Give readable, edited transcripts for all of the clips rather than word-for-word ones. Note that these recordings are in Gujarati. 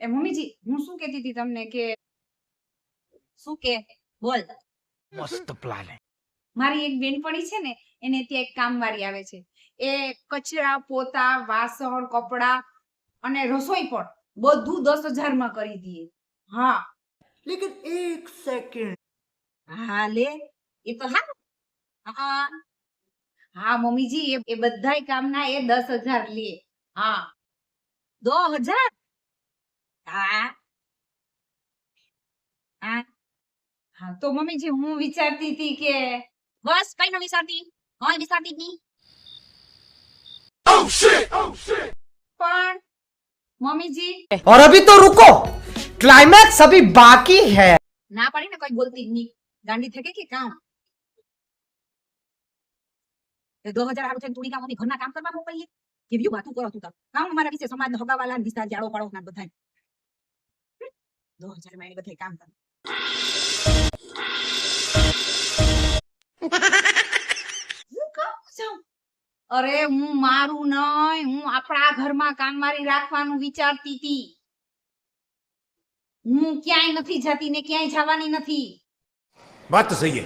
એ મમ્મીજી હું શું કહેતી હતી તમને કે શું કે બોલ. મસ્ત પ્લાન હે. મારી એક બેનપણી છે ને એને ત્યાં એક કામવાળી આવે છે. એ કચરા પોતા વાસણ કપડા અને રસોઈ પણ બધું 10,000 માં કરી દે. હા લેકિન એક સેકન્ડ. હા લે એ તો હા. હા હા મમ્મીજી એ બધાય કામના એ 10,000 લે. હા 2000. હા હા હા તો મમ્મીજી હું વિચારતી હતી કે બસ કઈ ન વિચારતી. કોઈ વિચારતી જ નહીં. પણ મમ્મીજી और अभी तो रुको, क्लाइमैक्स अभी बाकी है. ના પાડી ને કોઈ બોલતી જ નહીં. ગાંડી થઈ ગઈ કે કામ. એ 2000 હારું થઈને તું કામ ઘરના કામ કરવા મોકલીએ. કેવી વાતું કરો તું તાર. કામ અમારા વિશે સમાજના હગાવાલા ને વિસ્તાર જાડો પાડો ના બધાય. 2000 માં એને બધાય કામ કરે. હું કામ જાઉં? અરે હું મારું નહીં હું આપણા ઘરમાં કામવાળી રાખવાનું વિચારતી હતી. હું ક્યાંય નથી જતી ને ક્યાંય જવાની નથી. बात तो सही है.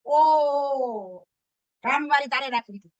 ઓ કામવાળી તારે રાખવી હતી.